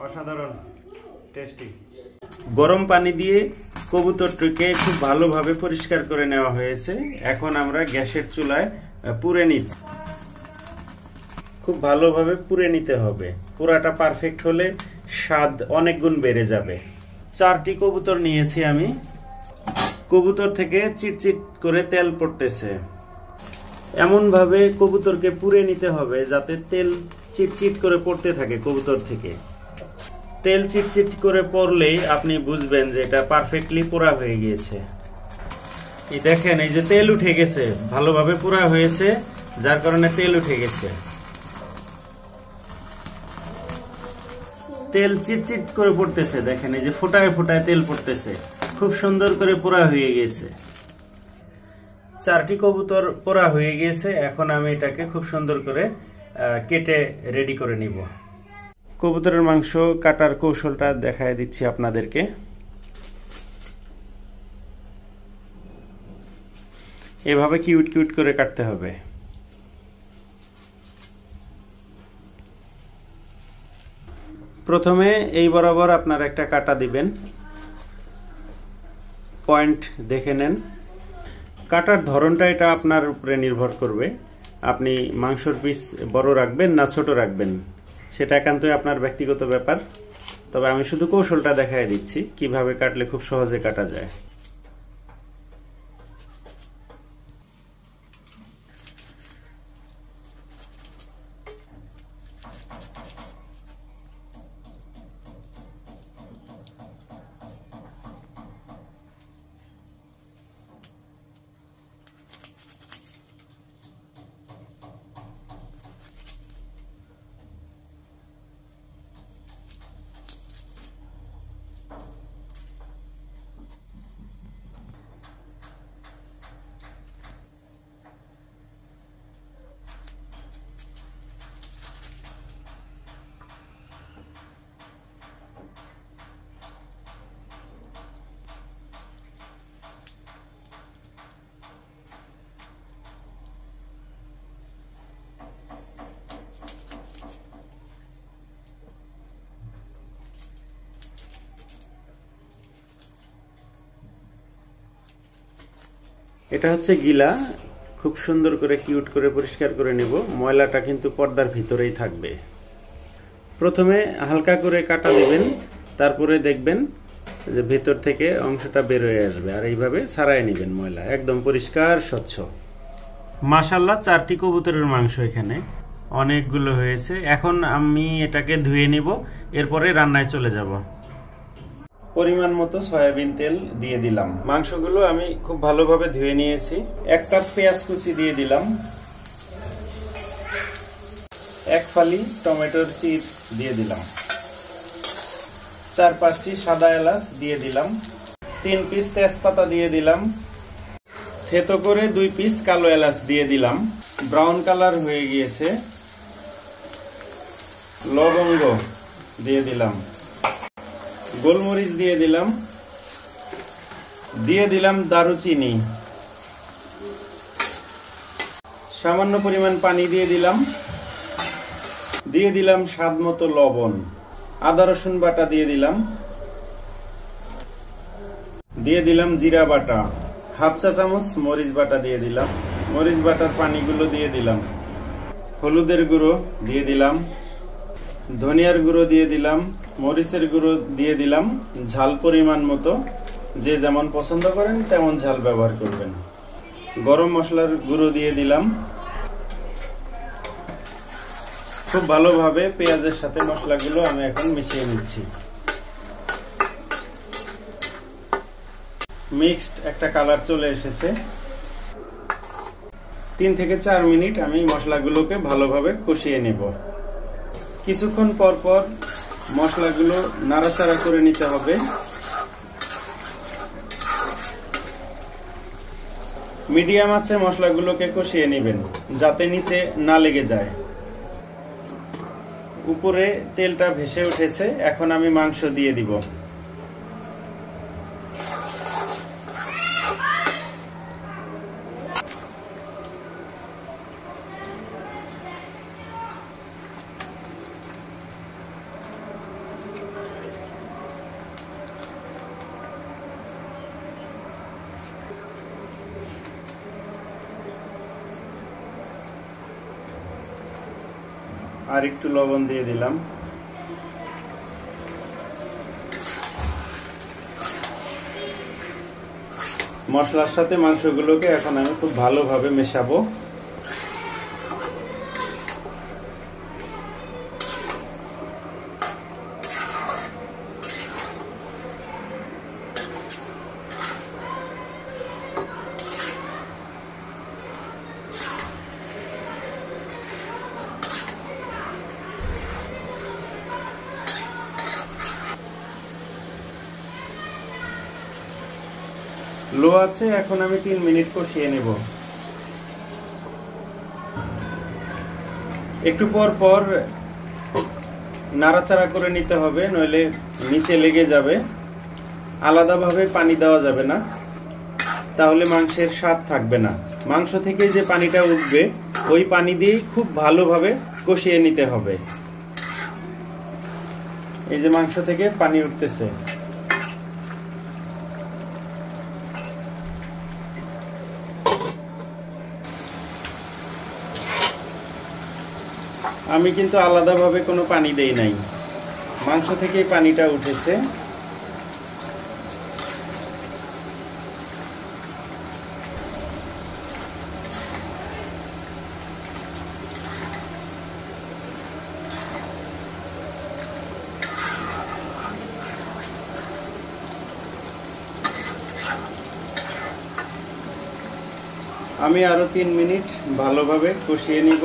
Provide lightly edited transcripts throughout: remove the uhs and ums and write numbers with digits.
অসাধারণ টেস্টি। গরম পানি দিয়ে কবুতরটিকে খুব ভালোভাবে পরিষ্কার করে নেওয়া হয়েছে। এখন আমরা গ্যাসের চুলায় পুড়ে নিচ্ছি। খুব ভালোভাবে পুড়ে নিতে হবে। পুরাটা পারফেক্ট হলে স্বাদ অনেক গুণ বেড়ে যাবে। 4টি কবুতর নিয়েছি আমি। কবুতর থেকে চিটচিট করে তেল পড়তেছে। এমন ভাবে কবুতরকে পুড়ে নিতে হবে যাতে তেল চিটচিট করে পড়তে থাকে কবুতর থেকে। তেল চিটচিট করে পড়লেই আপনি বুঝবেন যে এটা পারফেক্টলি পোড়া হয়ে গিয়েছে। এই দেখেন, এই যে তেল উঠে গেছে, ভালোভাবে পোড়া হয়েছে যার কারণে তেল উঠে গেছে। তেল চিটচিট করে পড়তেছে, দেখেন এই যে ফোটায় ফোটায় তেল পড়তেছে, খুব সুন্দর করে পোড়া হয়ে গেছে। 4টি কবুতর পোড়া হয়ে গিয়েছে। এখন আমি এটাকে খুব সুন্দর করে কেটে রেডি করে নিব। কবুতরের মাংস কাটার কৌশলটা দেখায় দিচ্ছি আপনাদেরকে। এভাবে কিউট কিউট করে কাটতে হবে। প্রথমে এই বরাবর আপনার একটা কাটা দিবেন, পয়েন্ট দেখে নেন। কাটার ধরনটা এটা আপনার উপরে নির্ভর করবে। আপনি মাংসর পিস বড় রাখবেন না ছোট রাখবেন সেটা একান্তই আপনার ব্যক্তিগত ব্যাপার। তবে আমি শুধু কৌশলটা দেখায় দিচ্ছি কিভাবে কাটলে খুব সহজে কাটা যায়। এটা হচ্ছে গিলা। খুব সুন্দর করে কিউট করে পরিষ্কার করে নিব। ময়লাটা কিন্তু পর্দার ভিতরেই থাকবে। প্রথমে হালকা করে কাটা দিবেন, তারপরে দেখবেন যে ভেতর থেকে অংশটা বের হয়ে আসবে। আর এইভাবে ছাড়াই নেবেন ময়লা, একদম পরিষ্কার স্বচ্ছ। মাশাআল্লাহ, 4টি কবুতরের মাংস এখানে অনেকগুলো হয়েছে। এখন আমি এটাকে ধুয়ে নিব, এরপরে রান্নায় চলে যাব। পরিমাণ মতো সয়াবিন তেল দিয়ে দিলাম। মাংসগুলো আমি খুব ভালোভাবে ধুয়ে নিয়েছি। 1 কাপ পেঁয়াজ কুচি দিয়ে দিলাম। 1 ফালি টমেটোর চিপ দিয়ে দিলাম। 4-5টি সাদা এলাচ দিয়ে দিলাম। 3 পিস তেজপাতা দিয়ে দিলাম। থেতো করে 2 পিস কালো এলাচ দিয়ে দিলাম। ব্রাউন কালার হয়ে গিয়েছে। লবঙ্গ দিয়ে দিলাম। গোলমরিচ দিয়ে দিলাম। দিয়ে দিলাম দারুচিনি। সামান্য পরিমাণ পানি দিয়ে দিলাম। দিয়ে দিলাম স্বাদ মতো লবণ। আদা রসুন বাটা দিয়ে দিলাম। দিয়ে দিলাম জিরা বাটা। 1/2 চা চামচ মরিচ বাটা দিয়ে দিলাম। মরিচ বাটার পানিগুলো দিয়ে দিলাম। হলুদের গুঁড়ো দিয়ে দিলাম। ধনিয়ার গুঁড়ো দিয়ে দিলাম। মরিচের গুঁড়ো দিয়ে দিলাম। ঝাল পরিমাণ মতো, যে যেমন পছন্দ করেন তেমন ঝাল ব্যবহার করবেন। গরম মশলার গুঁড়ো দিয়ে দিলাম। খুব ভালোভাবে পেঁয়াজের সাথে মশলাগুলো আমি এখন মিশিয়ে নিচ্ছি। মিক্সড একটা কালার চলে এসেছে। 3 থেকে 4 মিনিট আমি মশলাগুলোকে ভালোভাবে কষিয়ে নেব। কিছুক্ষণ পর পর মশলাগুলো নাড়াচাড়া করে নিতে হবে। মিডিয়াম আঁচে মশলাগুলোকে কষিয়ে নেবেন যাতে নিচে না লেগে যায়। উপরে তেলটা ভেসে উঠেছে। এখন আমি মাংস দিয়ে দিব। আর একটু লবণ দিয়ে দিলাম। মশলার সাথে মাংসগুলোকে এখন আমি খুব ভালোভাবে মেশাবো। লো আছে, এখন আমি 3 মিনিট কষিয়ে নেব। একটু পর পর নাড়াচাড়া করে নিতে হবে, নইলে নিচে লেগে যাবে। আলাদাভাবে পানি দেওয়া যাবে না, তাহলে মাংসের স্বাদ থাকবে না। মাংস থেকে যে পানিটা উঠবে ওই পানি দিয়ে খুব ভালোভাবে কষিয়ে নিতে হবে। এই যে মাংস থেকে পানি উঠতেছে। আমি কিন্তু আলাদাভাবে কোনো পানি দেই নাই, মাংস থেকেই পানিটা উঠেছে। আমি আরো 3 মিনিট ভালোভাবে কষিয়ে নিব।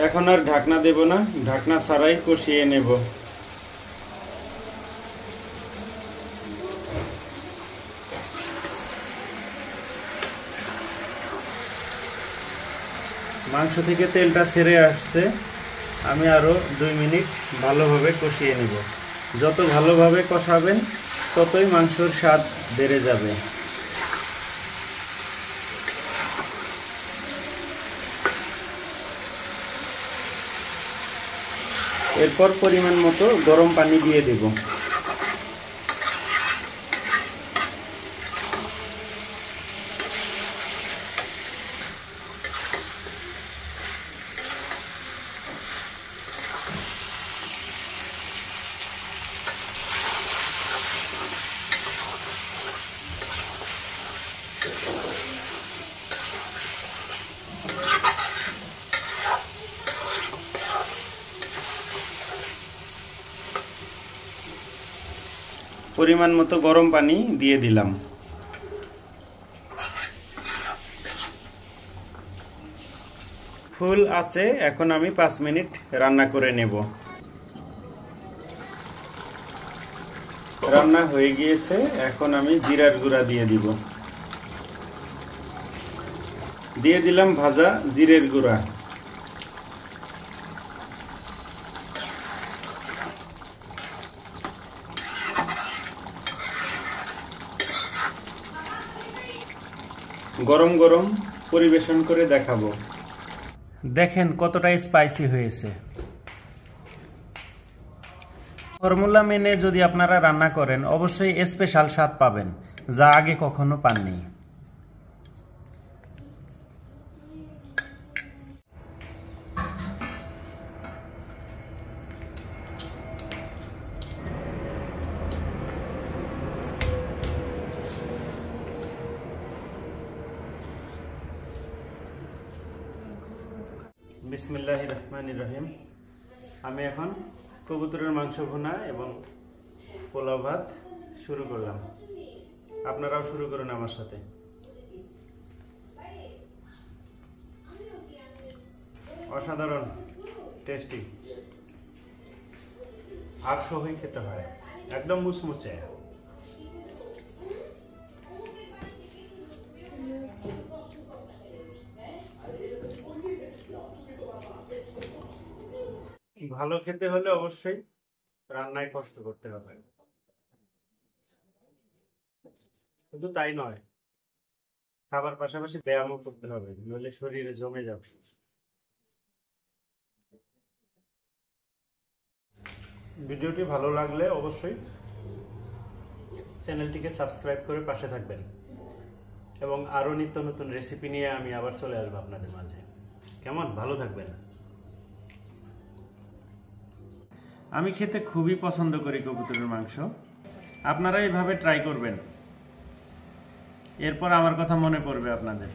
এখন আর ঢাকনা দেব না, ঢাকনা ছাড়াই কষিয়ে নেব। মাংস থেকে তেলটা ছেড়ে আসছে, আমি আরো 2 মিনিট ভালোভাবে কষিয়ে নেব। যত ভালোভাবে কষাবেন ততই মাংসের স্বাদ বেড়ে যাবে। এরপর পরিমাণ মতো গরম পানি দিয়ে দেব। পরিমাণ মতো গরম পানি দিয়ে দিলাম। ফুল আছে, এখন আমি 5 মিনিট রান্না করে নেব। রান্না হয়ে গিয়েছে, এখন আমি জিরার গুঁড়া দিয়ে দিব। দিয়ে দিলাম ভাজা জিরের গুঁড়া। গরম গরম পরিবেশন করে দেখাবো। দেখেন কতটা স্পাইসি হয়েছে। ফর্মুলা মেনে যদি আপনারা রান্না করেন অবশ্যই স্পেশাল স্বাদ পাবেন, যা আগে কখনো পাননি। বিসমিল্লাহির রহমানির রহিম। আমি এখন কবুতরের মাংস ভুনা এবং পোলাও ভাত শুরু করলাম। আপনারাও শুরু করুন আমার সাথে। অসাধারণ টেস্টি। আর সহই খেতে হয়, একদম মুচমুচে। ভালো খেতে হলে অবশ্যই রান্নায় কষ্ট করতে হবে। শুধু তাই নয়, খাবার পাশাপাশি ব্যায়ামও করতে হবে, নইলে শরীরে জমে যাবে। ভিডিওটি ভালো লাগলে অবশ্যই চ্যানেলটিকে সাবস্ক্রাইব করে পাশে থাকবেন, এবং আরও নিত্য নতুন রেসিপি নিয়ে আমি আবার চলে আসবো আপনাদের মাঝে। কেমন? ভালো থাকবেন। আমি খেতে খুবই পছন্দ করি কবুতরের মাংস। আপনারা এইভাবে ট্রাই করবেন, এরপর আমার কথা মনে পড়বে আপনাদের।